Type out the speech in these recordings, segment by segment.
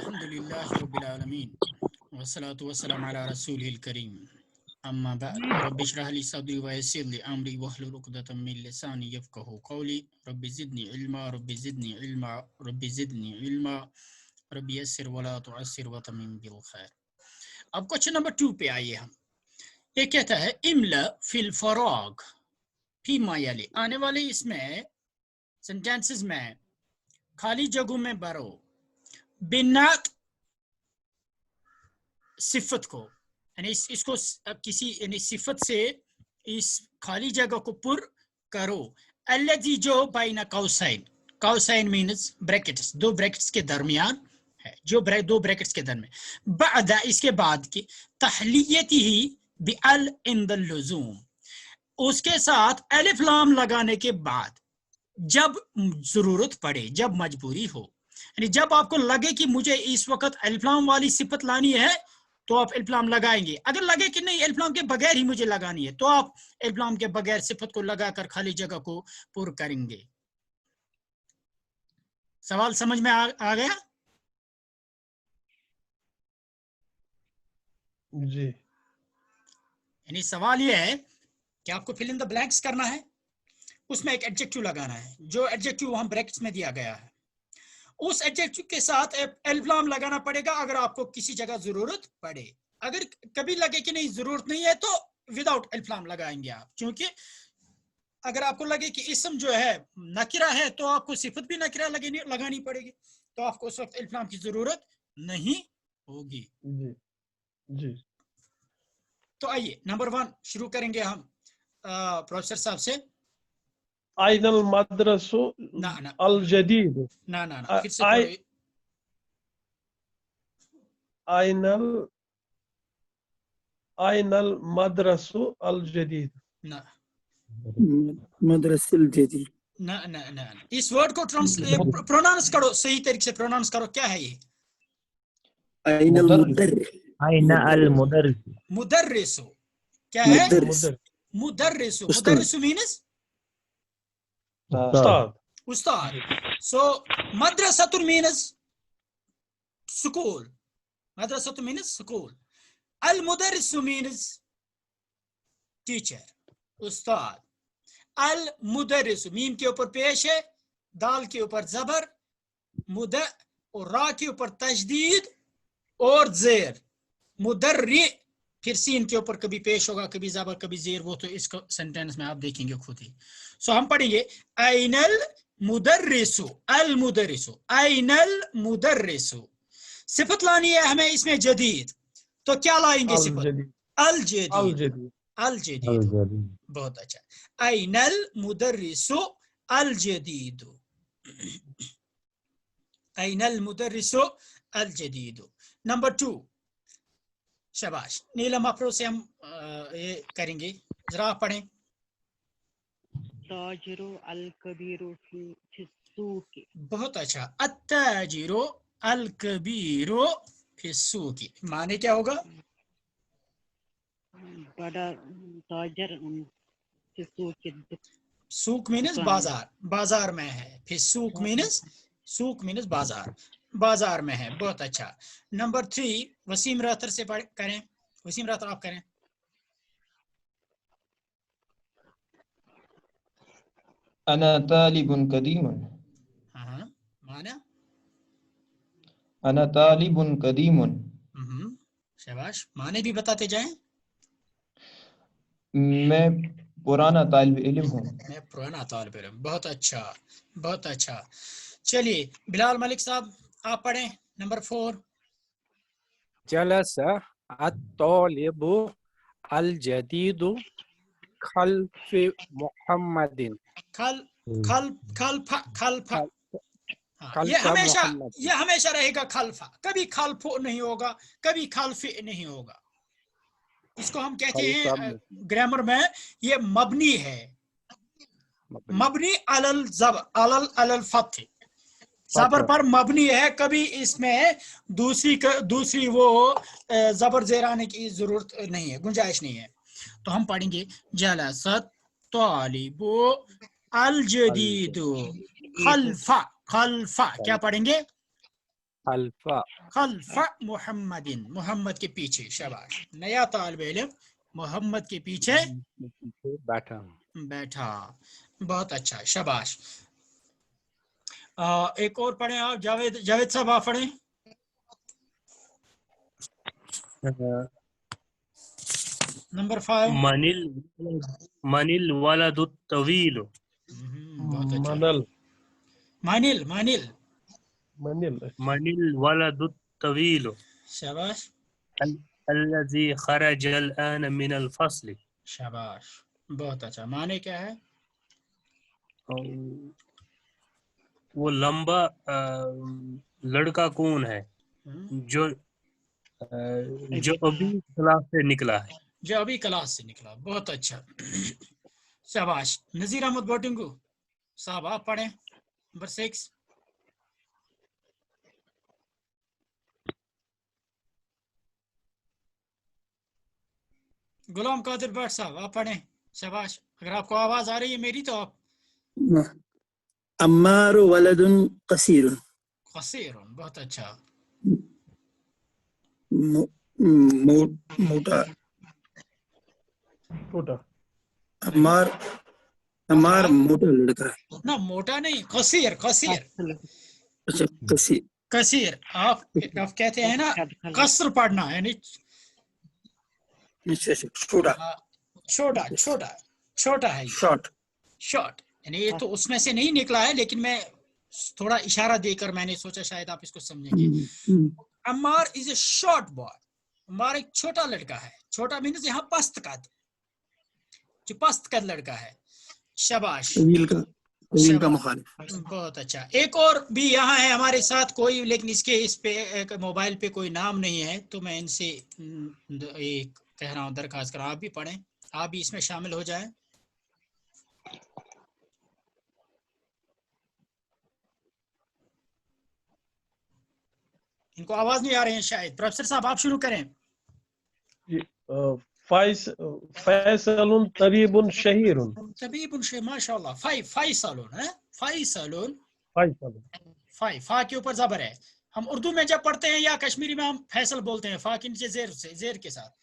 الحمدللہ رب العالمین والصلاة والسلام علی رسولہ الکریم اما بعد رب اشرح لی صدری ویسر لی امری واحلل عقدۃ من لسانی یفقہوا قولی رب زدنی علما رب زدنی علما رب زدنی علما رب یسر ولا تعسر وتمم بالخیر. اب کوشچن نمبر 2 پہ آئیے ہم. یہ کہتا ہے املا فی الفراغ فیما یلی، آنے والے اس میں سینٹینسز میں خالی جگہوں میں بھرو بنات صفت کو، یعنی اس کو کسی یعنی صفت سے اس خالی جگہ کو پر کرو. الذی جو بین قوسین، قوسین مینز بریکٹس، دو بریکٹس کے درمیان ہے، جو دو بریکٹس کے درمیان، بعد اس کے بعد کی تحلیتی ہی بال عند اللزوم، اس کے ساتھ الف لام لگانے کے بعد جب ضرورت پڑے، جب مجبوری ہو، یعنی جب آپ کو لگے کہ مجھے اس وقت الف لام والی صفت لانی ہے تو آپ الف لام لگائیں گے. اگر لگے کہ نہیں الف لام کے بغیر ہی مجھے لگانی ہے تو آپ الف لام کے بغیر صفت کو لگا کر خالی جگہ کو پر کریں گے. سوال سمجھ میں آ گیا؟ جی. یعنی سوال یہ ہے کہ آپ کو فل ان دا بلینکس کرنا ہے، اس میں ایک ایڈجیکٹو لگانا ہے، جو ایڈجیکٹو وہاں بریکٹس میں دیا گیا ہے اس ایڈجیکٹو کے ساتھ الف لام لگانا پڑے گا اگر آپ کو کسی جگہ ضرورت پڑے. اگر کبھی لگے کہ نہیں ضرورت نہیں ہے تو وداؤٹ الف لام لگائیں گے آپ، کیونکہ اگر آپ کو لگے کہ اسم جو ہے نکرہ ہے تو آپ کو صفت بھی نکرہ لگانی پڑے گی، تو آپ کو اس وقت الف لام کی ضرورت نہیں ہوگی. جی جی. تو آئیے نمبر 1 شروع کریں گے ہم پروفیسر صاحب سے. أين المدرسة نہ الجديدة؟ نہ پھر سے پڑھو. أين المدرسة الجديدة؟ نہ مدرسة الجديد. نہ اس ورڈ کو پروناؤنس کرو، صحیح طریقے سے پروناؤنس کرو. کیا ہے یہ؟ أين المدرس؟ أين المدرس؟ مدرسو کیا ہے؟ مدرس. مدرسو. استاد. مدرسو مینس أستاذ. استاد. سو مدرسۃ مینس سکول. مدرسۃ مینس سکول. المدرس مینس ٹیچر، استاد. المدرس میم کے اوپر پیش ہے، دال کے اوپر زبر، مد اور را کے اوپر تشدید اور زیر. مدرّ پھر سین کے اوپر کبھی پیش ہوگا، کبھی زبر کبھی زیر، وہ تو اس کو سینٹینس میں آپ دیکھیں گے خود ہی. سو ہم پڑھیں گے این المدرس. المدرس این المدرس. صفت لانی ہے ہمیں اس میں جدید، تو کیا لائیں گے صفت؟ الجدید. الجديد. الجدید. بہت اچھا. این المدرس الجدید. این المدرس الجدید. نمبر 2. شاباش. نیلم افروز سے ہم یہ کریں گے، ذرا آپ پڑھیں. تاجر الکبیر فی السوق. بہت اچھا. التاجر الکبیر فی السوق، معنی کیا ہوگا؟ بڑا تاجر فی السوق. سوق مینس بازار، بازار میں ہے. پھر سوق مینس، سوق مینس بازار، بازار میں ہے. بہت اچھا. نمبر 3 وسیم راتر سے کریں. وسیم راتر آپ کریں. أنا طالب قديم. ہاں معنی أنا طالب قديم. شاباش. معنی بھی بتاتے جائیں. میں پرانا طالب علم ہوں. میں پرانا طالب علم. بہت اچھا بہت اچھا. چلیے بلال ملک صاحب آپ پڑھیں نمبر 4. جلس الطالب الجدید خلف محمد. خلف. یہ ہمیشہ رہے گا خلف، کبھی خلف نہیں ہوگا، کبھی خلف نہیں ہوگا. اس کو ہم کہتے ہیں گرامر میں یہ مبنی ہے. مبنی علی الفتح، زبر پر مبنی ہے، کبھی اس میں دوسری وہ زبر زیر آنے کی ضرورت نہیں ہے، گنجائش نہیں ہے. تو ہم پڑھیں گے جلست طالب الجدید خلف. خلف کیا پڑھیں گے؟ خلف خلف محمدin محمد کے پیچھے. شاباش. نیا طالب علم محمد کے پیچھے بیٹھا ہوں. بیٹھا. بہت اچھا. شاباش. ایک اور پڑھیں آپ. جاوید صاحب آپ پڑھیں. نمبر 5. من الولد الطویل. بہت اچھا. منل مانل. منل من الولد الطویل شاباش. الذي خرج الآن من الفصل. شاباش. بہت اچھا. معنی کیا ہے؟ وہ لمبا لڑکا کون ہے جو ابھی کلاس سے نکلا ہے. جو ابھی کلاس سے نکلا. بہت اچھا. شاباش. نذیر احمد بوٹنگو صاحب آپ پڑھیں. نمبر 6. غلام قادر بٹ صاحب آپ پڑھیں. شاباش. اگر آپ کو آواز آ رہی ہے میری تو آپ. عمار ولد قصیر قصیر. بہت اچھا. موٹا ٹوٹا عمار موٹا لڑکا ہے. نہ موٹا نہیں. قصیر. اچھا کثیر کثیر. آپ کہتے ہیں نا قصر پڑھنا یعنی اچھا چھوٹا چھوٹا ہے. شارٹ یعنی یہ تو اس میں سے نہیں نکلا ہے لیکن میں تھوڑا اشارہ دے کر میں نے سوچا شاید آپ اس کو سمجھیں گے. عمار از اے شارٹ بوائے. عمار ایک چھوٹا لڑکا ہے. چھوٹا مینس یہاں پست قد, جو پست قد لڑکا ہے. شاباش. طویل کا مخالف. بہت اچھا. ایک اور بھی یہاں ہے ہمارے ساتھ کوئی, لیکن اس پہ موبائل پہ کوئی نام نہیں ہے تو میں ان سے ایک کہہ رہا ہوں درخواست کر آپ بھی پڑھیں. آپ بھی اس میں شامل ہو جائیں. ان کو آواز نہیں آ رہی ہے شاید. پروفیسر صاحب آپ شروع کریں. فیصل طبیب شہیر. طبیب ماشاء اللہ. فا کے اوپر زبر ہے. ہم اردو میں جب پڑھتے ہیں یا کشمیری میں ہم فیصل بولتے ہیں فا کے نیچے زیر کے ساتھ,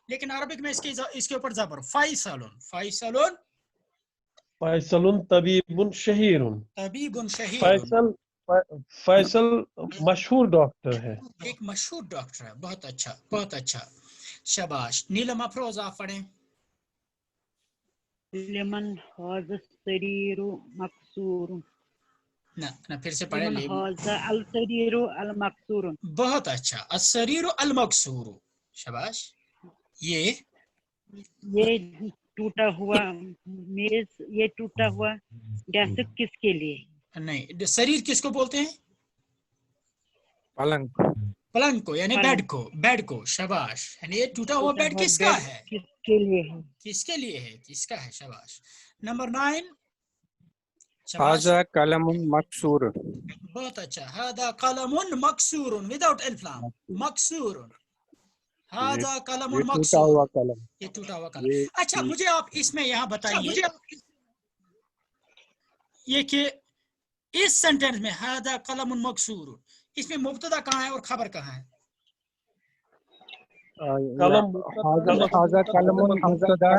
لیکن عربک میں اس کے اوپر زبر. فیصل طبیب شہیر. طبیب شہیر. فیصل مشہور ڈاکٹر ہے. ایک مشہور ڈاکٹر ہے. بہت اچھا. بہت اچھا. شاباش. نیلم افروز آپ پڑھیں. لمن هذا السرير مكسور. نہ پھر سے پڑھیں. لمن هذا السرير المكسور. بہت اچھا. السریر المکسور. شاباش. یہ ٹوٹا ہوا میز, یہ ٹوٹا ہوا ڈیسک کس کے لیے؟ نہیں. سریر کس کو بولتے ہیں؟ پلنگ کو یعنی بیڈ کو. شاباش. یعنی یہ ٹوٹا ہوا بیڈ کس کا ہے؟ کس کے لیے ہے؟ کس کے لیے ہے؟ کس کا ہے؟ شاباش. نمبر 9. هذا قلم مکسور. بہت اچھا. هذا قلم مکسور وداؤٹ الف لام. مکسور. هذا قلم مکسور. یہ ٹوٹا ہوا قلم. اچھا مجھے آپ اس میں یہاں بتائیے یہ کہ اس سینٹینس میں هذا قلم مکسور, اس میں مبتدا کہاں ہے اور خبر کہاں ہے؟ هذا قلم مبتدا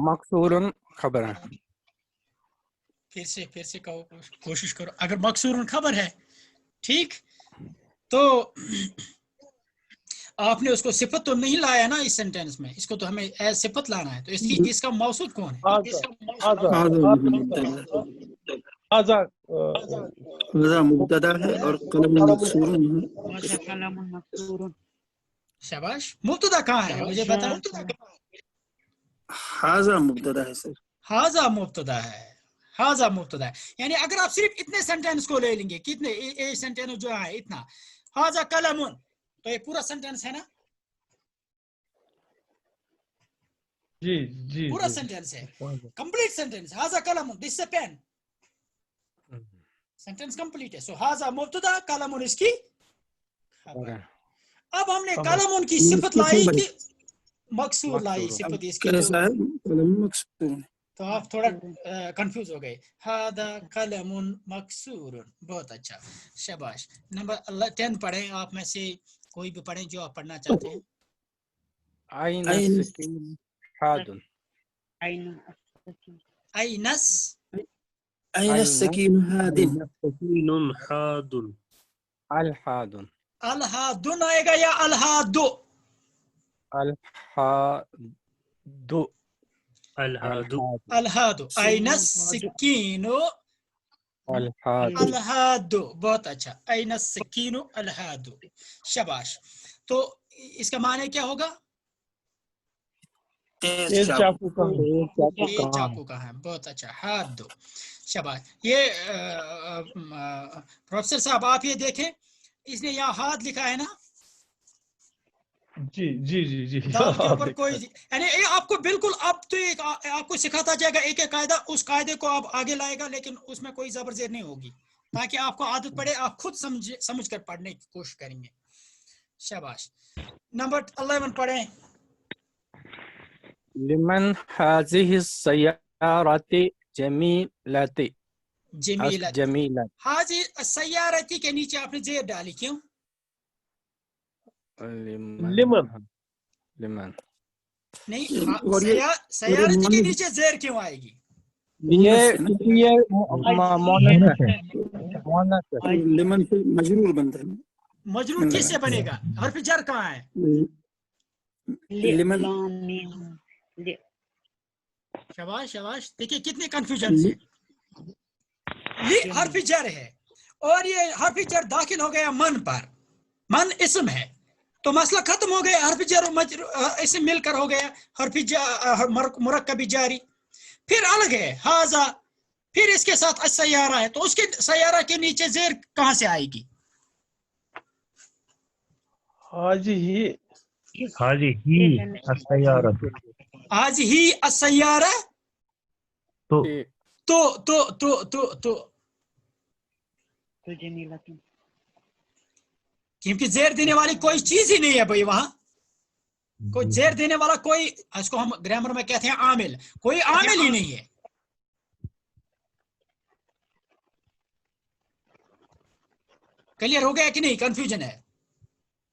مکسور خبر ہے. پھر سے کہو, کوشش کرو. اگر مکسور خبر ہے ٹھیک تو آپ نے اس کو صفت تو نہیں لایا نا اس سینٹینس میں, اس کو تو ہمیں ایز صفت لانا ہے. تو اس کا موصوف کون ہے؟ هذا مبتدا ہے اور قلم مکسور. هذا قلم مكسور. شاباش. مبتدا کہاں ہے مجھے بتاؤ. هذا مبتدا ہے سر. هذا مبتدا ہے. هذا مبتدا ہے. یعنی اگر آپ صرف اتنے سینٹینس کو لے لیں گے, کتنے سینٹینس جو ہے اتنا, هذا قلم, تو یہ پورا سینٹینس ہے نا. جی پورا سینٹینس ہے, کمپلیٹ سینٹینس. هذا قلم, دس سے پین, سینٹینس کمپلیٹ ہے. سو هذا مبتدا, قلم اس کی خبر. اب ہم نے قلم کی صفت لائی کہ مکسور لائی صفت اس کی. کیسا ہے؟ قلم مکسور. تو آپ تھوڑا کنفیوز ہو گئے. ہاذا قلم مکسور. بہت اچھا, شاباش. نمبر 10 پڑھیں, آپ میں سے کوئی بھی پڑھیں جو آپ پڑھنا چاہتے ہیں. أين أين السكين حاد عين اینس أين أين السكين هاد سكين حاد الحاد الہادن آئے گا یا الہادو؟ الحاد الهاد الہادو. این السکین الحاد الہادو. بہت اچھا. این السکین الہادو. شاباش. تو اس کا معنی کیا ہوگا؟ تیز تیز چاقو. چاقو کا یہ چاقو کا ہے. بہت اچھا. ہاتھ دو. شاباش. یہ پروفیسر صاحب آپ یہ دیکھیں, اس نے یہاں ہاتھ لکھا ہے نا, جی جی جی جی دال کے اوپر کوئی, یعنی یہ آپ کو بالکل اب تو ایک آپ کو سکھاتا جائے گا ایک ایک قاعدہ, اس قاعدے کو آپ آگے لائے گا, لیکن اس میں کوئی زبر زیر نہیں ہوگی, تاکہ آپ کو عادت پڑے, آپ خود سمجھ کر پڑھنے کی کوشش کریں گے. شاباش. نمبر 11 پڑھیں. لمن هذه السيارة جميلة جمیلت. جميلة حاضی سیارتی کے نیچے آپ نے زیر ڈالی, کیوں؟ لمن نہیں, اور یہ سیارتی کے نیچے زیر کیوں آئے گی؟ یہ مونس ہے لمن سے مجرور بنتا ہے. مجرور کس سے بنے گا؟ حرف جر کہاں ہے؟ لمن شاباش شاباش. دیکھیے کتنے کنفیوژن سے. لی حرف جر ہے, اور یہ حرف جر داخل ہو گیا من پر. من اسم ہے, تو مسئلہ ختم ہو گیا. حرف جر اسم مل کر ہو گیا حرف مرکب جاری. پھر الگ ہے ہاذا, پھر اس کے ساتھ السیارہ ہے, تو اس کے سیارہ کے نیچے زیر کہاں سے آئے گی؟ هذه هذه السيارة آج ہی السیارہ. تو جمیلۃ, کیونکہ زیر دینے والی کوئی چیز ہی نہیں ہے بھائی وہاں. کوئی زیر دینے والا کوئی, اس کو ہم گرامر میں کہتے ہیں عامل, کوئی عامل ہی نہیں ہے. کلیئر ہو گیا کہ نہیں؟ کنفیوژن ہے؟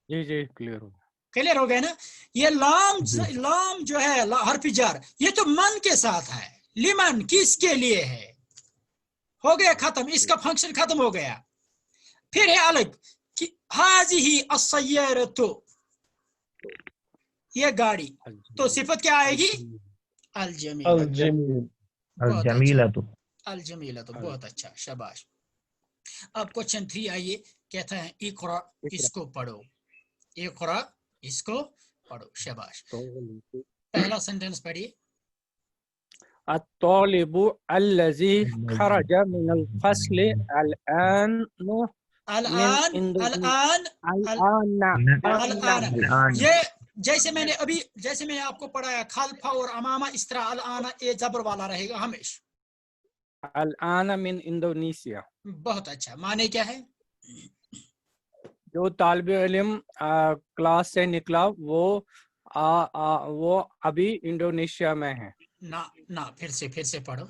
جی جی کلیئر ہو کلیئر ہو گیا نا. یہ لام جو ہے حرف جر, یہ تو من کے ساتھ ہے. لمن کس کے لیے ہے, ہو گیا ختم, اس کا فنکشن ختم ہو گیا. پھر ہے الگ ہذه السیارۃ, یہ گاڑی, تو صفت کیا آئے گی؟ الجمیل. الجميل الجميلة الجمیلۃ. بہت اچھا, شاباش. اب کوشچن 3 آئیے, کہتا ہے اقرا, اس کو پڑھو. اقرا, اس کو پڑھو. شاباش. پہلا سینٹنس پڑھیے. الطالب الذي خرج من الفصل الآن الان یہ جیسے میں نے آپ کو پڑھایا خلف اور امامہ, اس طرح الان یہ زبر والا رہے گا ہمیشہ. الآن من انڈونیشیا. بہت اچھا. معنی کیا ہے؟ جو طالب علم کلاس سے نکلا وہ ابھی انڈونیشیا میں ہے. نہ پھر سے پڑھو.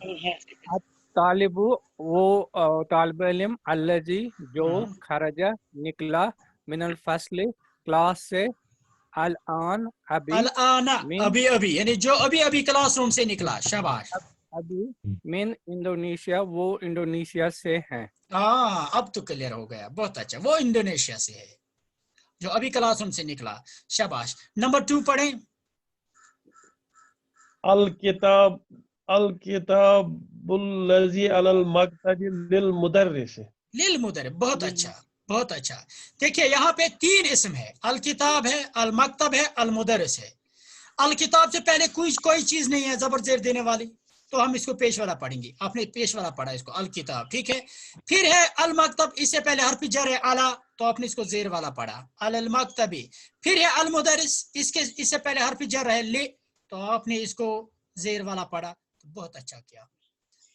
طالب وہ طالب علم الذی جو خرج نکلا من الفصل کلاس سے الان ابھی یعنی جو ابھی کلاس روم سے نکلا. شاباش. ابھی من انڈونیشیا, وہ انڈونیشیا سے ہیں. ہاں اب تو کلیئر ہو گیا. بہت اچھا, وہ انڈونیشیا سے ہے جو ابھی کلاس روم سے نکلا. شاباش. نمبر 2 پڑھیں. الكتاب الذي على المكتب للمدرس. للمدرس. بہت اچھا بہت اچھا. دیکھیے یہاں پہ 3 اسم ہے, الکتاب ہے, المکتب ہے, المدرس ہے. الکتاب سے پہلے کوئی چیز نہیں ہے زبر زیر دینے والی, تو ہم اس کو پیش والا پڑھیں گے. آپ نے پیش والا پڑھا اس کو, الکتاب, ٹھیک ہے. پھر ہے المکتب, اس سے پہلے حرف جر ہے اعلی, تو آپ نے اس کو زیر والا پڑھا, المکتبی. پھر ہے المدرس, اس سے پہلے حرف جر ہے لی, تو آپ نے اس کو زیر والا پڑھا. تو بہت اچھا کیا.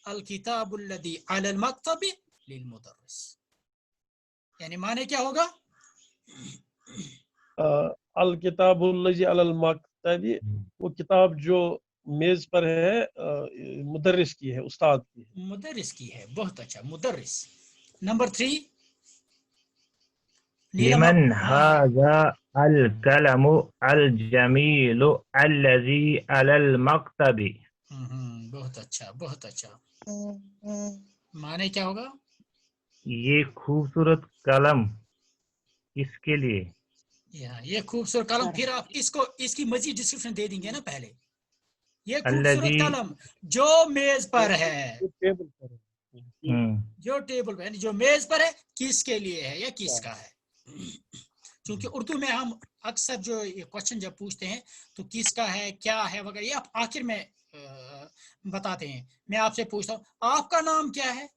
الکتاب الذی علی المکتب للمدرس, یعنی معنی کیا ہوگا؟ الکتاب الذی علی المکتب, وہ کتاب جو मेज पर है मुदर्रिस की है, उस्ताद की है. मुदर्रिस की है, बहुत अच्छा, मुदर्रिस. नंबर 3 लिमन हाजा अल कलमु अल जमीलु अल्लज़ी अलल मक्तबी. बहुत अच्छा, बहुत अच्छा. माने क्या होगा? ये खूबसूरत कलम किसके लिए? ये खूबसूरत कलम. फिर आप इसको इसकी मजीद डिस्क्रिप्शन दे देंगे ना पहले. ये खूबसूरत अल्लज़ी कलम जो मेज पर है, टेबल पर है. जो टेबल पर जो मेज पर है, किसके लिए है या किसका है. क्योंकि उर्दू में हम अक्सर जो ये क्वेश्चन जब पूछते हैं तो किसका है, क्या है वगैरह, ये आप आखिर में बताते हैं. मैं आपसे पूछता हूँ आपका नाम क्या है,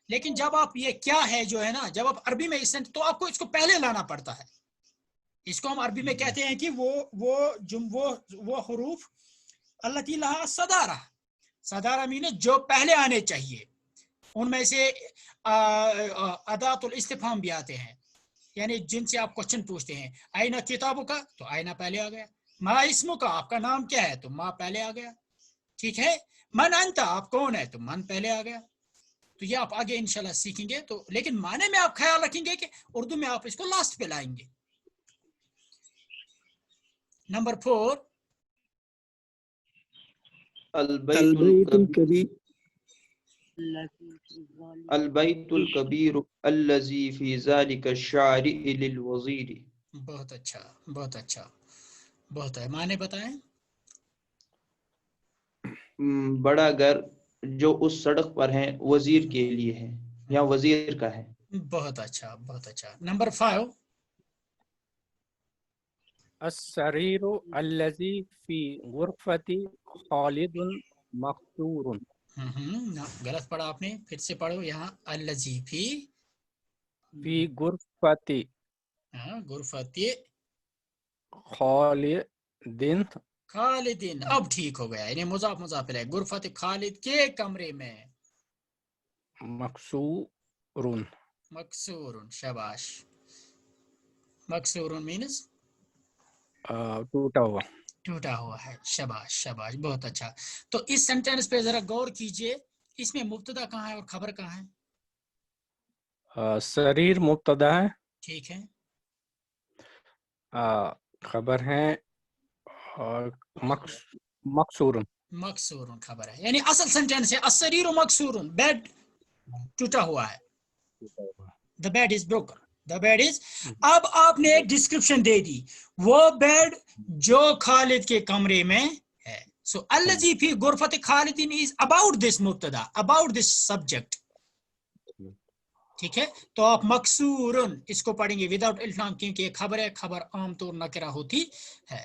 लेकिन जब आप ये क्या है जो है ना, जब आप अरबी में इस तो आपको इसको पहले लाना पड़ता है. इसको हम अरबी में कहते हैं कि वो हुरूफ अल्लती लहा सदारा. सदारा मीन जो पहले आने चाहिए. उनमें से अदातुल इस्तिफाम भी आते हैं, यानी जिनसे आप क्वेश्चन पूछते हैं. आईना किताबों का, तो आईना पहले आ गया. मा इस्मु का, आपका नाम क्या है, तो मा पहले आ गया. ठीक है. मन अंता, आप कौन है, तो मन पहले आ गया. तो ये आप आगे इंशाल्लाह सीखेंगे. तो लेकिन माने में आप ख्याल रखेंगे कि उर्दू में आप इसको लास्ट पे लाएंगे. नंबर 4 अलबैतुल कबीर अलबैतुल कबीर अल्लज़ी फी ज़ालिका शारि लिल वज़ीर. बहुत अच्छा, बहुत अच्छा, बहुत है. माने बताएं. बड़ा घर जो उस सड़क पर है वजीर के लिए है या वजीर का है. बहुत अच्छा, बहुत अच्छा. नंबर 5 अस्सरीरु अल्लज़ी फी गुरफती खालिदुन मकसूरुन. गलत पढ़ा आपने, फिर से पढ़ो. यहाँ अल्लज़ी फी गुरफती गुरफती खालिदिन खालिदिन. अब ठीक हो गया, यानी मुजाफ मुजाफ इलैह. गुरफत खालिद के कमरे में मकसूरुन. मकसूरुन. शाबाश. मकसूरुन मीन्स टूटा हुआ. टूटा हुआ है. शाबाश, शाबाश, बहुत अच्छा. तो इस सेंटेंस पे जरा गौर कीजिए. इसमें मुब्तदा कहाँ है और खबर कहाँ है? सरीर मुब्तदा है, ठीक है. खबर है और मकसूरुन. मकसूरुन खबर है, यानी असल सेंटेंस है अस्सरीरु मकसूरुन. बेड टूटा हुआ है. The bed is broken. The bed is. अब आपने डिस्क्रिप्शन दे दी. वो बेड जो खालिद के कमरे में है. सो अल्लज़ी फी गुरफत खालिदिन इज अबाउट दिस मुब्तदा, अबाउट दिस सब्जेक्ट. ठीक है. तो आप मकसूरुन इसको पढ़ेंगे विदाउट इल्फाम, क्योंकि ये खबर है. खबर आमतौर नकरा होती है.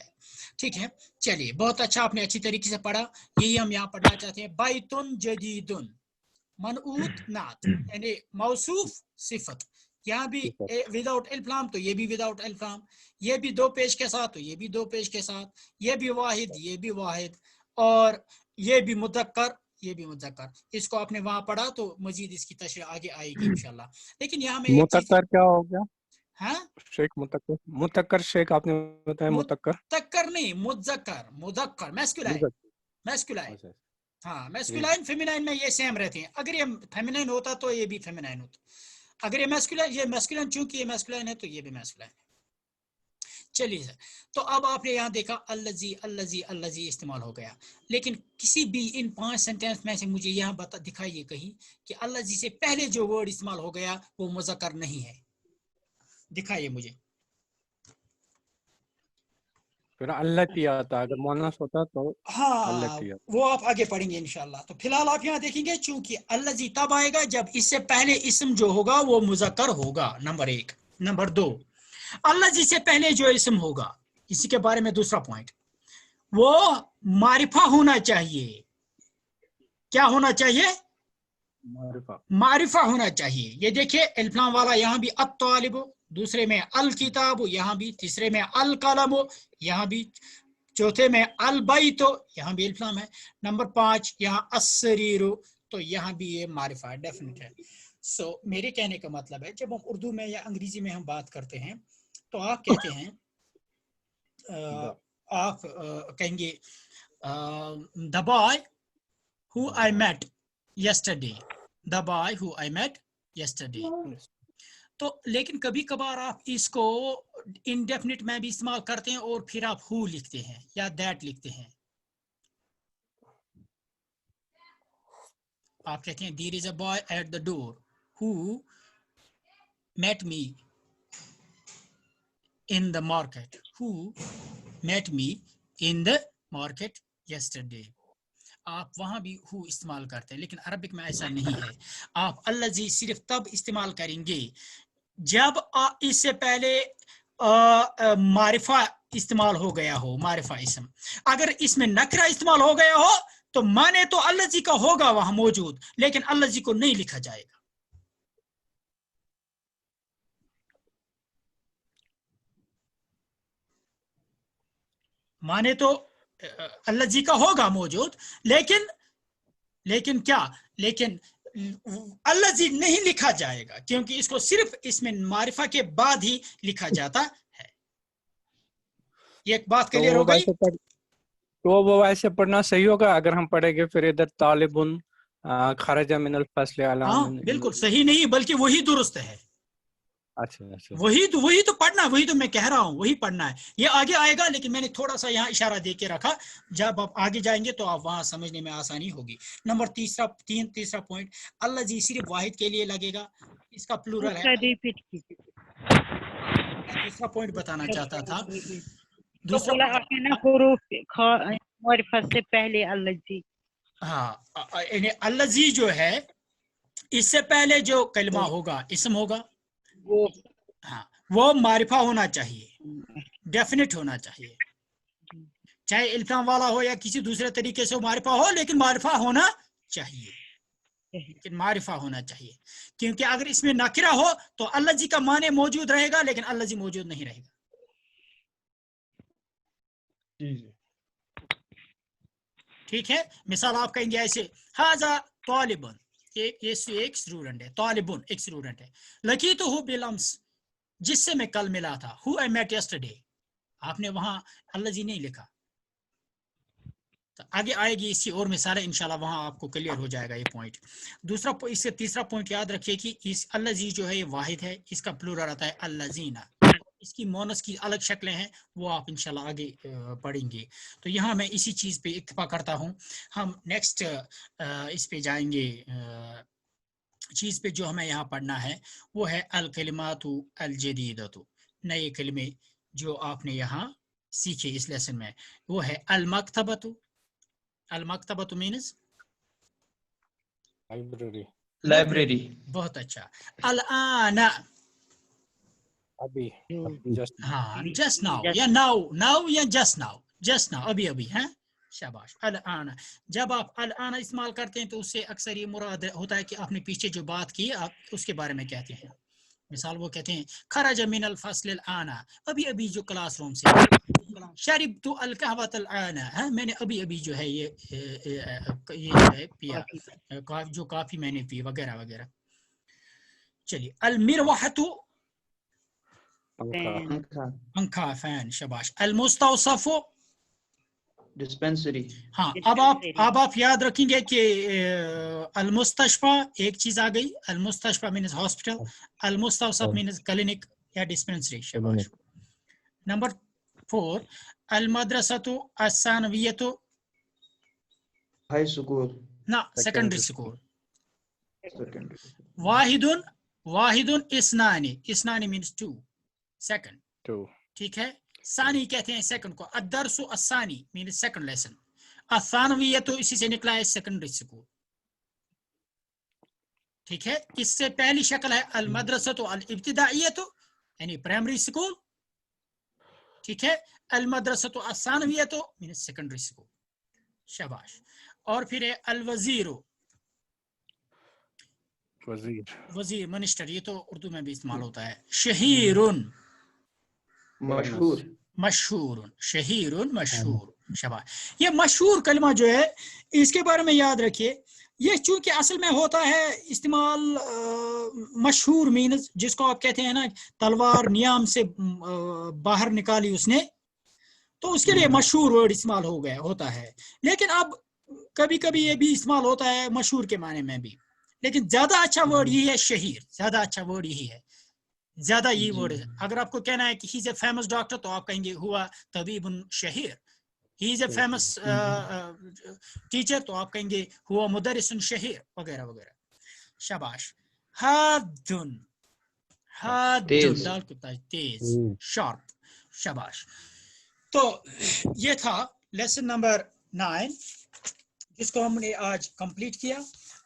ठीक है. चलिए, बहुत अच्छा, आपने अच्छी तरीके से पढ़ा. यही हम यहाँ पढ़ना चाहते हैं. बैतुन जदीदुन मनऊत नात, यानी मौसूफ सिफत. यहाँ भी विदाउट इल्फाम, तो ये भी विदाउट इल्फाम. ये भी दो पेश के साथ, तो ये भी दो पेश के साथ. ये भी वाहिद, ये भी वाहिद. और ये भी मुज़क्कर, ये भी मुज़क्कर. इसको आपने वहां पढ़ा तो मजीद इसकी तशरीह आगे आएगी इंशाल्लाह. लेकिन यहाँ में मुतक्कर क्या हो गया? हाँ, शेख मुतक्कर. मुतक्कर शेख आपने बताया. मुतक्कर मुतक्कर नहीं, मुज़क्कर. मुज़क्कर मैस्कुलाइन. मैस्कुलाइन. हाँ, मैस्कुलाइन फेमिनाइन में ये सेम रहते हैं. अगर ये फेमिनाइन होता तो ये भी फेमिनाइन होता. अगर ये मैस्कुलाइन, चूंकि ये मैस्कुलाइन है तो ये भी मैस्कुलाइन है. चलिए सर. तो अब आपने यहाँ देखा अल्लज़ी अल्लज़ी अल्लज़ी इस्तेमाल हो गया. लेकिन किसी भी इन 5 सेंटेंस में से मुझे यहाँ दिखाइए कहीं कि अल्लज़ी से पहले जो वर्ड इस्तेमाल हो गया वो मुज़क्कर नहीं है. दिखाइए मुझे. फिर अल्लती आता, अगर मुअन्नस होता तो हाँ, वो आप आगे पढ़ेंगे इंशाल्लाह. तो फिलहाल आप यहाँ देखेंगे चूंकि अल्लज़ी तब आएगा जब इससे पहले इस्म जो होगा वो मुज़क्कर होगा. नंबर 1. नंबर 2, अल्लज़ी से पहले जो इस्म होगा, इसी के बारे में दूसरा पॉइंट, वो मारिफा होना चाहिए. क्या होना चाहिए? मारिफा होना चाहिए. ये देखिए इल्फाम वाला, यहाँ भी अत्तालिबु, दूसरे में अल किताबु, यहाँ भी, तीसरे में अल कलमु, यहाँ भी, चौथे में अल बैतु, यहाँ भी इल्फाम है. नंबर 5 यहाँ अस्सरीरु, तो यहाँ भी ये मारिफा डेफिनेट है. सो मेरे कहने का मतलब है, जब हम उर्दू में या अंग्रेजी में हम बात करते हैं तो आप कहते हैं, आप कहेंगे the boy who I met yesterday, the boy who I met yesterday. तो लेकिन कभी कभार आप इसको indefinite में भी इस्तेमाल करते हैं और फिर आप who लिखते हैं या that लिखते हैं. आप कहते हैं there is a boy at the door who met me in the market, who met me in the market yesterday. आप वहां भी who इस्तेमाल करते हैं, लेकिन अरबिक में ऐसा नहीं है. आप अल्लज़ी सिर्फ तब इस्तेमाल करेंगे जब इससे पहले मारिफा इस्तेमाल हो गया हो, मारिफा इसम. अगर इसमें नकरा इस्तेमाल हो गया हो तो माने तो अल्लज़ी का होगा वहां मौजूद, लेकिन अल्लज़ी को नहीं लिखा जाएगा. माने तो अल्लज़ी का होगा मौजूद, लेकिन क्या, लेकिन अल्लज़ी नहीं लिखा जाएगा क्योंकि इसको सिर्फ इसमें मारिफा के बाद ही लिखा जाता है. ये एक बात क्लियर हो गई. तो वो वैसे पढ़ना सही होगा अगर हम पढ़ेंगे फिर इधर तालिबुन खरजा मिनल फस्ल अला. हाँ बिल्कुल सही नहीं, बल्कि वही दुरुस्त है. अच्छा वही तो पढ़ना, वही तो मैं कह रहा हूँ, वही पढ़ना है. ये आगे आएगा, लेकिन मैंने थोड़ा सा यहाँ इशारा दे के रखा. जब आप आगे जाएंगे तो आप वहां समझने में आसानी होगी. नंबर तीसरा पॉइंट, अल्लज़ी सिर्फ वाहिद के लिए लगेगा, इसका प्लूरल है. दूसरा पॉइंट बताना चाहता था. दूसरा से पहले अल्लज़ी, हाँ अल्लज़ी जो है इससे पहले जो कलमा होगा इसम होगा, वो मारिफा होना चाहिए, डेफिनेट होना चाहिए. चाहे इल्फाम वाला हो या किसी दूसरे तरीके से मारिफा हो, लेकिन मारिफा होना चाहिए. लेकिन मारिफा होना चाहिए, क्योंकि अगर इसमें नाकिरा हो तो अल्लज़ी का माने मौजूद रहेगा, लेकिन अल्लज़ी मौजूद नहीं रहेगा. ठीक है. मिसाल आप कहेंगे ऐसे, हाजा तालिबुन, एक स्टूडेंट है, तालिबुन एक स्टूडेंट है. लकीतुहु बिलअम्स, जिससे मैं कल मिला था. हु आई मेट यस्टरडे, आपने वहां अल्लज़ी नहीं लिखा. तो आगे आएगी इसकी और मिसालें इंशाल्लाह, वहां आपको क्लियर हो जाएगा ये पॉइंट. दूसरा, इससे तीसरा पॉइंट याद रखिए कि इस अल्लज़ी जो है ये वाहिद है, इसका प्लूरल आता है अल्लज़ीना. इसकी मोनस की अलग शक्लें हैं, वो आप इंशाल्लाह आगे पढ़ेंगे. तो यहाँ मैं इसी चीज़ पे इत्तफा करता हूँ. हम नेक्स्ट इस पे जाएंगे. चीज़ पे जो हमें यहाँ पढ़ना है वो है अल कलिमातु अल जदीदतु, नए कलिमे जो आपने यहाँ सीखे इस लेसन में. वो है अल मकतबतु. अल मकतबतु मीन्स लाइब्रेरी. बहुत अच्छा. अल आना, अभी हाँ जस्ट नाउ या नाउ या जस्ट नाउ अभी है. शाबाश. अल आना, जब आप अल आना इस्तेमाल करते हैं तो उससे अक्सर ये मुराद होता है कि आपने पीछे जो बात की आप उसके बारे में कहते हैं. मिसाल वो कहते हैं खरज मिनल फस्ल अल आना, अभी जो क्लासरूम से. शरिबतु अल कहवत अल आना, मैंने अभी जो है ये जो है पिया, जो काफी मैंने पी, वगैरह वगैरह. चलिए. अल मिरवहतु, पंखा, फैन. शाबाश. अल मुस्तौसफु, डिस्पेंसरी. हाँ, अब आप याद रखेंगे कि अल मुस्तशफा एक चीज आ गई. अल मुस्तशफा मीन्स हॉस्पिटल, अल मुस्तौसफ मीन्स क्लिनिक या डिस्पेंसरी. शाबाश. नंबर 4, अल मदरसतु अस्सानवियतु, हाई स्कूल, ना सेकेंडरी स्कूल. वाहिदुन इस्नानी मीन्स 2, सेकंड. ठीक है. सानी कहते हैं सेकंड को. अदरसु अस्सानी मीन सेकंड लेसन. असानवियत तो इसी से निकला है सेकेंडरी स्कूल. ठीक है. इससे पहली शक्ल है अल मदरसतु अल इब्तिदाइयतु, यानी प्राइमरी स्कूल. ठीक है. अल मदरसतु अस्सानवियतु मीन सेकेंडरी स्कूल. शाबाश. और फिर है अल वजीरो, वजीर मिनिस्टर, ये तो उर्दू में भी इस्तेमाल होता है. शहीरुन, मशहूर, शहीरुन मशहूर. शाबाश. ये मशहूर कलमा जो है इसके बारे में याद रखिए. ये चूंकि असल में होता है इस्तेमाल मशहूर मीन्स, जिसको आप कहते हैं ना तलवार नियाम से बाहर निकाली उसने, तो उसके लिए मशहूर वर्ड इस्तेमाल हो गया होता है, लेकिन अब कभी कभी ये भी इस्तेमाल होता है मशहूर के माने में भी, लेकिन ज्यादा अच्छा वर्ड यही है शहीर, ज्यादा अच्छा वर्ड यही है, ज्यादा यही वर्ड है। अगर आपको कहना है कि he is a famous doctor तो आप कहेंगे हुआ तबीबुन शहीर, he is a famous teacher तो आप कहेंगे हुआ मुदर्रिसन शहीर, वगैरह वगैरह। शाबाश। हादुन, हादुन दाल को तेज, शार्प, शाबाश। तो ये था लेसन नंबर 9 जिसको हमने आज कंप्लीट किया।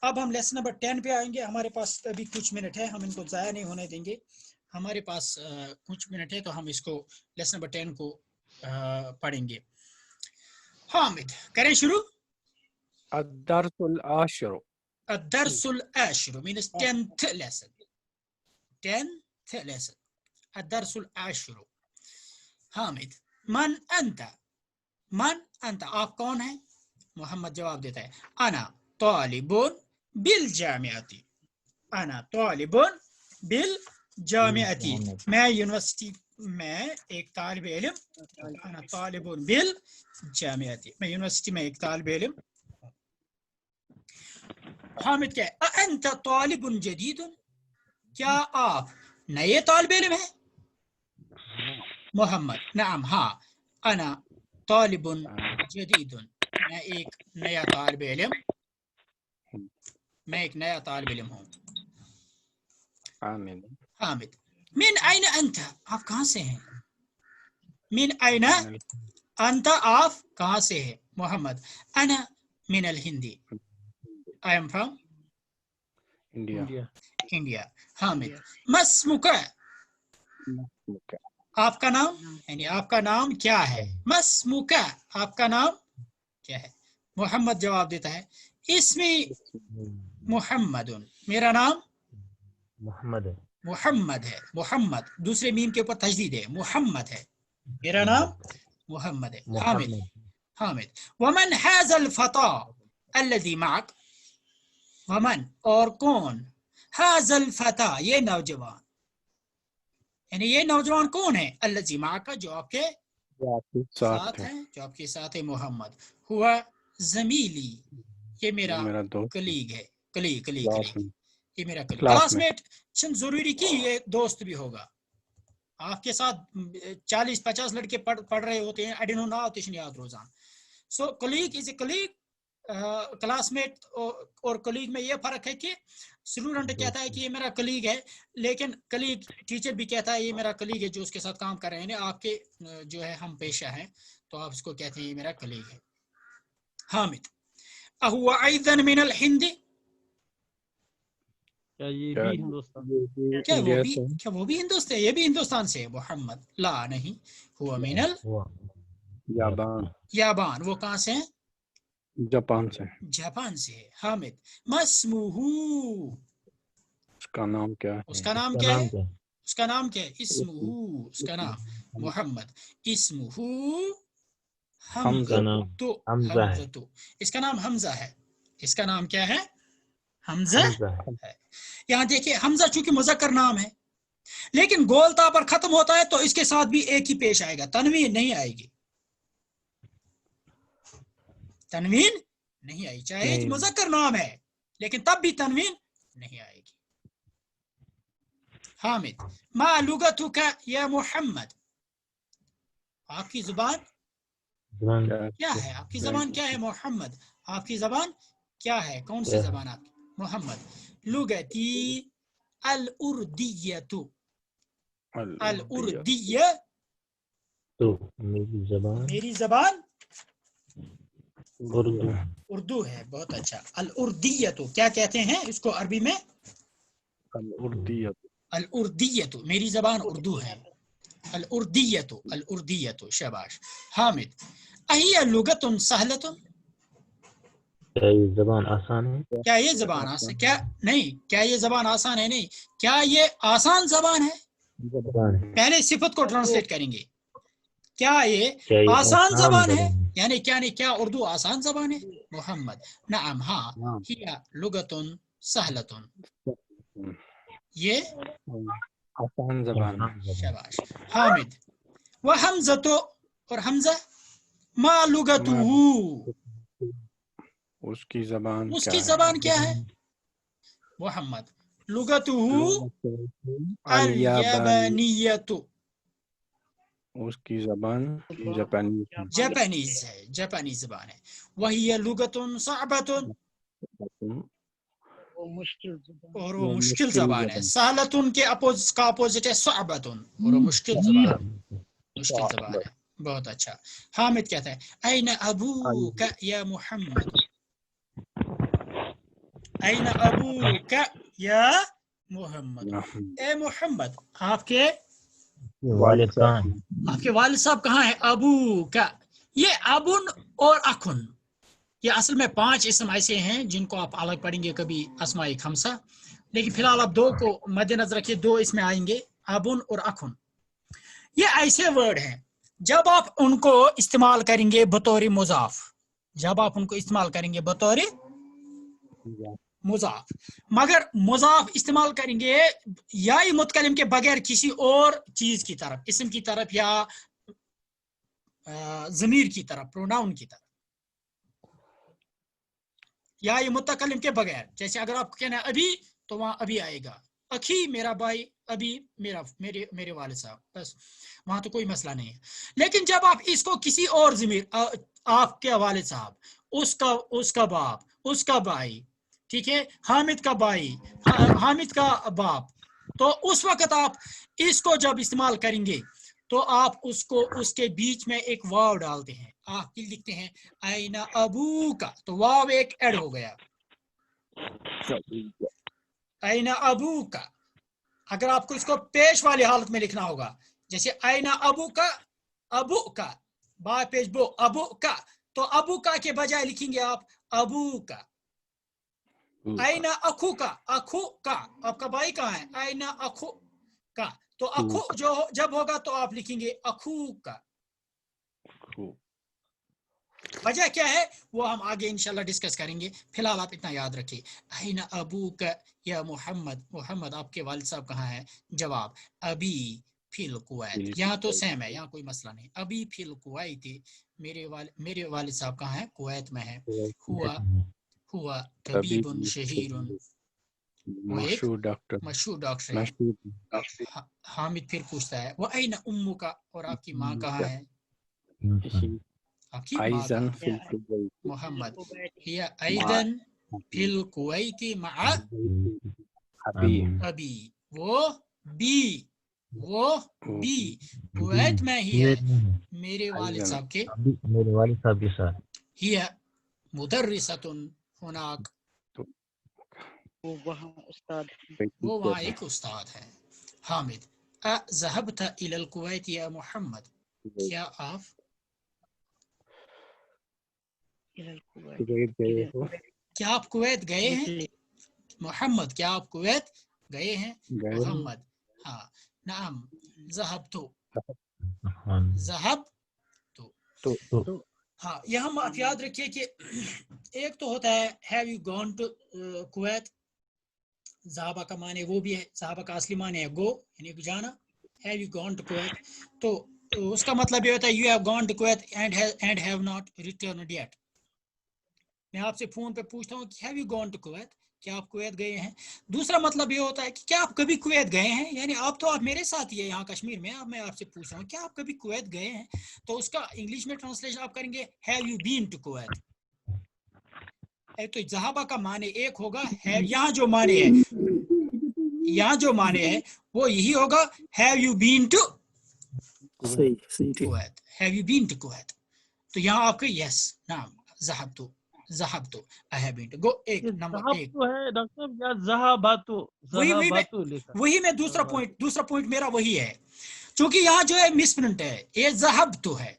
अब हम लेसन नंबर 10 पे आएंगे। हमारे पास अभी कुछ मिनट है, हम इनको ज़ाया नहीं होने देंगे। हमारे पास कुछ मिनट है तो हम इसको लेसन नंबर 10 को पढ़ेंगे। हामिद करें शुरू। अद्दर्सुल आशिरु, अद्दर्सुल आशिरु means 10th lesson, 10th lesson, अद्दर्सुल आशिरु। हामिद मन अंता, मन अंता आप कौन है? मोहम्मद जवाब देता है अना तालिबुन बिल जामियाती, अना तालिबुन बिल जामियाती, मैं यूनिवर्सिटी में एक तालिब इल्म, अना तालिबुन बिल जामियाती, मैं यूनिवर्सिटी में एक तालिब इल्म। हामिद क्या है? अंत तालिबुन जदीदुन, क्या आप नए तालिब इल्म हैं? मोहम्मद नाम हाँ, अना तालिबुन जदीदुन, मैं एक नया तालिब इल्म, मैं एक नया तालिब इल्म हूँ। हामिद मिन आइना अंत, आप कहाँ से हैं? मिन आइना अंत, आप कहाँ से हैं? मोहम्मद अना मिन अल हिंदी, I am from India. India. Hamid मस्मुका, आपका नाम, यानी आपका नाम क्या है? मस्मुका, आपका नाम क्या है? मोहम्मद जवाब देता है इसमी मुहम्मदुन, मेरा नाम मोहम्मद है, मुहम्मद है। मुहम्मद दूसरे मीम के ऊपर तजदीद है, मुहम्मद है, मेरा नाम मुहम्मद है। हामिद हामिद वमन हाज़ल फता अल्लज़ी मअक, वमन और कौन, हाज़ल फता ये नौजवान, यानी ये नौजवान कौन है? अल्लज़ी मअक जो आपके साथ है, जो आपके साथ है। मोहम्मद हुआ ज़मीली, ये मेरा कलीग है, कलीग कलीग कलीग, ये मेरा कलीग, क्लासमेट जरूरी की ये दोस्त भी होगा। आपके साथ 40-50 लड़के पढ़ रहे होते हैं, आई डोंट नो नाउ तिशन याद रोजान। So colleague is a colleague, classmate और कलीग में ये फर्क है कि स्टूडेंट कहता है कि ये मेरा कलीग है, लेकिन कलीग टीचर भी कहता है ये मेरा कलीग है जो उसके साथ काम कर रहे हैं। आपके जो है हम पेशा हैं तो आप इसको कहते हैं ये मेरा कलीग है। हामिद अहुवा अयदन मिनल हिंदी, क्या ये भी हिंदुस्तान, क्या वो भी हिंदुस्तान, ये भी हिंदुस्तान से है? मोहम्मद ला नहीं, हुआ मिनल याबान, याबान, वो कहाँ से है? जापान से। जापान से है। हामिद मस्मुहू, उसका नाम क्या है? उसका नाम क्या है? उसका नाम क्या है? इस्मुहू, उसका नाम मोहम्मद, इस्मुहू हमजा, तो हमजा तो इसका नाम हमजा है, इसका नाम क्या है? हमजा है। यहाँ देखिए हमजा चूंकि मुज़क्कर नाम है लेकिन गोलता पर खत्म होता है तो इसके साथ भी एक ही पेश आएगा, तनवीन नहीं आएगी, तनवीन नहीं आई, चाहे मुज़क्कर नाम है लेकिन तब भी तनवीन नहीं आएगी। हामिद मा लुगतुका या मोहम्मद, आपकी जुबान क्या है? आपकी जबान क्या है? मोहम्मद आपकी जबान क्या है? कौन सी जबान आपकी? मोहम्मद लुगती अल उर्दियतु, अल उर्दिया तो मेरी जबान उर्दू है। बहुत अच्छा। अल उर्दियतु क्या कहते हैं इसको अरबी में? अल उर्दियतु, मेरी जबान उर्दू है। अल उर्दियतु, अल उर्दियतु, शाबाश। हामिद अहिया लुगतुन सहलतुन, क्या ये जबान आसान है? क्या ये जबान आसान, क्या नहीं, क्या ये जबान आसान है? नहीं, क्या ये आसान जबान है? पहले सिफत को ट्रांसलेट करेंगे, क्या ये आसान जबान है? यानी क्या नहीं, क्या उर्दू आसान जबान है? मोहम्मद नअम हाँ, हिया लुगतुन सहलतुन, ये आसान जबान। शाबाश। हामिद व हमज़तु اور حمزہ ما لغتہو اس کی زبان اس کیا کی ہے؟ زبان کیا ہے محمد لغتہو الیابانیت اس کی زبان جاپانی جاپانیز ہے جاپانی زبان ہے وہی لغت صعبۃ وہ مشکل زبان اور وہ مشکل زبان ہے سہلتن کے کا اپوزٹ ہے صعبۃ اور وہ مشکل زبان مشکل زبان ہے بہت اچھا حامد کہتا ہے این ابوک یا محمد این ابوک یا محمد اے محمد آپ کے والد کہاں ہیں؟ آپ کے والد صاحب کہاں ہیں ابو کا یہ ابن اور اخن یہ اصل میں 5 اسم ایسے ہیں جن کو آپ الگ پڑھیں گے کبھی اسماء خمسہ لیکن فی الحال آپ 2 کو مد نظر رکھیے 2 اس میں آئیں گے ابن اور اخن یہ ایسے ورڈ ہیں جب آپ ان کو استعمال کریں گے بطور مضاف جب آپ ان کو استعمال کریں گے بطور مضاف مگر مضاف استعمال کریں گے یا متکلم کے بغیر کسی اور چیز کی طرف اسم کی طرف یا ضمیر کی طرف پروناؤن کی طرف یا متکلم کے بغیر جیسے اگر آپ کو کہنا ہے ابھی تو وہاں ابھی آئے گا اخی میرا بھائی ابھی میرے والد صاحب بس وہاں تو کوئی مسئلہ نہیں ہے لیکن جب آپ اس کو کسی اور ضمیر آپ کے والد صاحب اس کا باپ اس کا بھائی ٹھیک ہے حامد کا بھائی حامد کا باپ تو اس وقت آپ اس کو جب استعمال کریں گے تو آپ اس کو اس کے بیچ میں ایک واو ڈالتے ہیں آپ لکھتے ہیں این ابو کا تو واو ایک ایڈ ہو گیا این ابو کا اگر آپ کو اس کو پیش والی حالت میں لکھنا ہوگا جیسے این ابو کا با پیش بو ابو کا تو ابو کا کے بجائے لکھیں گے آپ ابو کا اینا اخو کا آپ کا بھائی کہاں ہے اینا اخو کا تو اخو جو جب ہوگا تو آپ لکھیں گے اخو کا وجہ کیا ہے وہ ہم آگے انشاءاللہ ڈسکس کریں گے فی الحال آپ اتنا یاد رکھیے اینا ابوک یا محمد آپ کے والد صاحب کہاں ہیں جواب ابھی فی الکویت یہاں تو سیم ہے یہاں کوئی مسئلہ نہیں ابھی فی الکویت میرے والد صاحب کہاں ہیں کویت میں ہے ہوا طبیب شہیر وہ ایک مشہور ڈاکٹر ہے حامد پھر پوچھتا ہے وہ این امو کا اور آپ کی ماں کہاں ہے آپ کی ماں کہاں ہے محمد ہی ایدن فی الکویت مع ابی وہ بی کویت میں ہی ہے میرے والد صاحب کے ساتھ ہی مدرسۃ ہناک وہ وہاں استاد وہ وہاں ایک استاد ہے حامد ذهبت الى الكویت یا محمد کیا آپ کویت گئے ہیں محمد کیا آپ کویت گئے ہیں محمد ہاں نعم ذهبت ہاں یہاں آپ یاد رکھیے کہ ایک تو ہوتا ہے have you gone to Kuwait صحابہ کا معنی وہ بھی ہے صحابہ کا اصلی معنی ہے گو یعنی جانا have you gone to Kuwait تو اس کا مطلب یہ ہوتا ہے you have gone to Kuwait and have not returned yet میں آپ سے فون پہ پوچھتا ہوں کہ have you gone to Kuwait کیا آپ کویت گئے ہیں دوسرا مطلب یہ ہوتا ہے کہ کیا آپ کبھی کویت گئے ہیں یعنی آپ تو آپ میرے ساتھ ہی ہے یہاں کشمیر میں اب میں آپ سے پوچھ رہا ہوں کیا آپ کبھی کویت گئے ہیں تو اس کا انگلش میں ٹرانسلیشن آپ کریں گے have you been to Kuwait تو صحابہ کا معنی ایک ہوگا یہاں جو معنی ہے وہ یہی ہوگا have you been to Kuwait have you been to Kuwait تو یہاں آپ کو یس نعم ذهبت I have been to go ایک نمبر ایک ہے ڈاکٹر صاحب یا ذهبت وہی میں دوسرا پوائنٹ میرا وہی ہے چونکہ یہاں جو ہے مس پرنٹ ہے یہ ذهبت ہے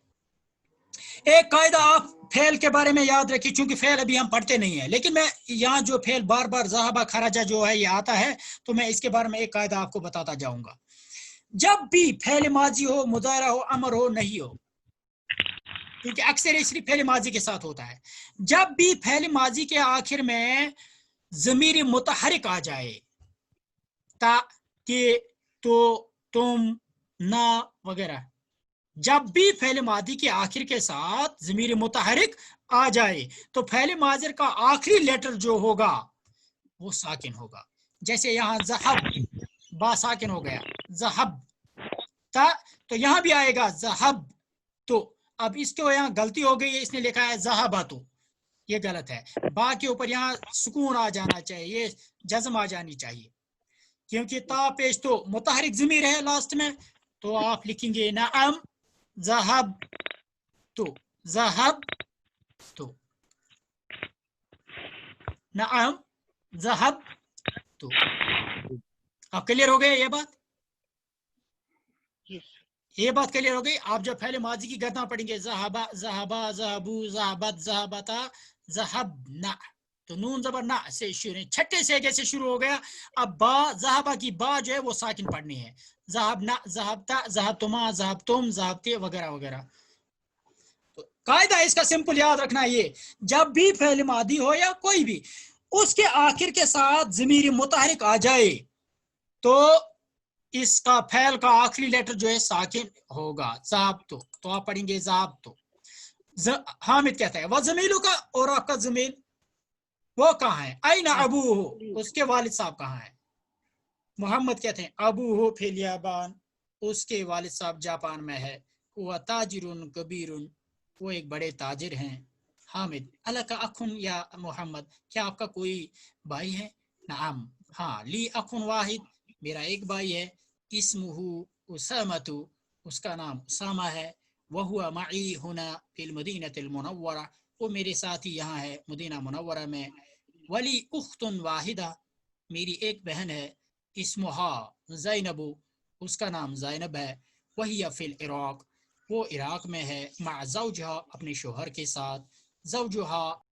ایک قاعدہ آپ فعل کے بارے میں یاد رکھیے چونکہ فعل ابھی ہم پڑھتے نہیں ہیں لیکن میں یہاں جو فعل بار بار ذهب خرج جو ہے یہ آتا ہے تو میں اس کے بارے میں ایک قاعدہ آپ کو بتاتا جاؤں گا جب بھی فعل ماضی ہو مضارع ہو امر ہو نہیں ہو کیونکہ اکثر یہ صرف فعل ماضی کے ساتھ ہوتا ہے جب بھی فعل ماضی کے آخر میں ضمیر متحرک آ جائے تا کہ تو تم نہ وغیرہ जब भी फेल मादी के आखिर के साथ ज़मीर मुतहरिक आ जाए तो फेल माजिर का आखिरी लेटर जो होगा वो साकिन होगा। जैसे यहाँ ज़हब, बा साकिन हो गया, ज़हब ता, तो यहाँ भी आएगा ज़हब। तो अब इसको यहाँ गलती हो गई है, इसने लिखा है ज़हबतु, ये गलत है। बा के ऊपर यहाँ सुकून आ जाना चाहिए, जज्म आ जानी चाहिए, क्योंकि ता पेश तो मुतहरिक ज़मीर है लास्ट में। तो आप लिखेंगे नअम ज़हब तो, ज़हब तो, नअम ज़हब तो। अब क्लियर हो गया ये बात? Yes. ये बात क्लियर हो गई। आप जब पहले माजी की गर्दना पढ़ेंगे ज़हबा ज़हबा ज़हबू ज़हबत ज़हबता ज़हबना, तो नून ज़बर ना से शुरू, छठे सेगे से शुरू हो गया। अब बा ज़हबा की बा जो है वो साकिन पढ़नी है, ज़हबना ज़हबता ज़हबतुमा ज़हबतुम ज़हबते वगैरह वगैरह। तो कायदा इसका सिंपल याद रखना, ये जब भी फेल मादी हो या कोई भी, उसके आखिर के साथ ज़मीर मुतहरिक आ जाए तो इसका फैल का आखिरी लेटर जो है साकिन होगा, ज़ाब्तो। तो आप पढ़ेंगे ज़ाब्तो। हामिद कहता है वह ज़मीलू का, और आपका ज़मील वो कहाँ है? आइना अबू हो, उसके वालिद साहब कहाँ है? मोहम्मद कहते हैं अबू हो फिल याबान, उसके वालिद साहब जापान में है। वह ताजिरुन कबीरुन, वो एक बड़े ताजिर हैं। हामिद अला का अखुन या मोहम्मद, क्या आपका कोई भाई है? नाम, हाँ, ली अखुन वाहिद, मेरा एक भाई है। इस्मुहु उसामतु, उसका नाम उसामा है। वहुआ मई हुना फिल मदीनतिल मुनव्वरा, वो मेरे साथ ही यहाँ है मदीना मुनव्वरा में। वली उख्तुन वाहिदा, मेरी एक बहन है। इस्मुहा ज़ैनबु, उसका नाम ज़ैनब है। वही फिल इराक, वो इराक में है। मा ज़ौजहा, अपने शोहर के साथ। ज़ौजुहा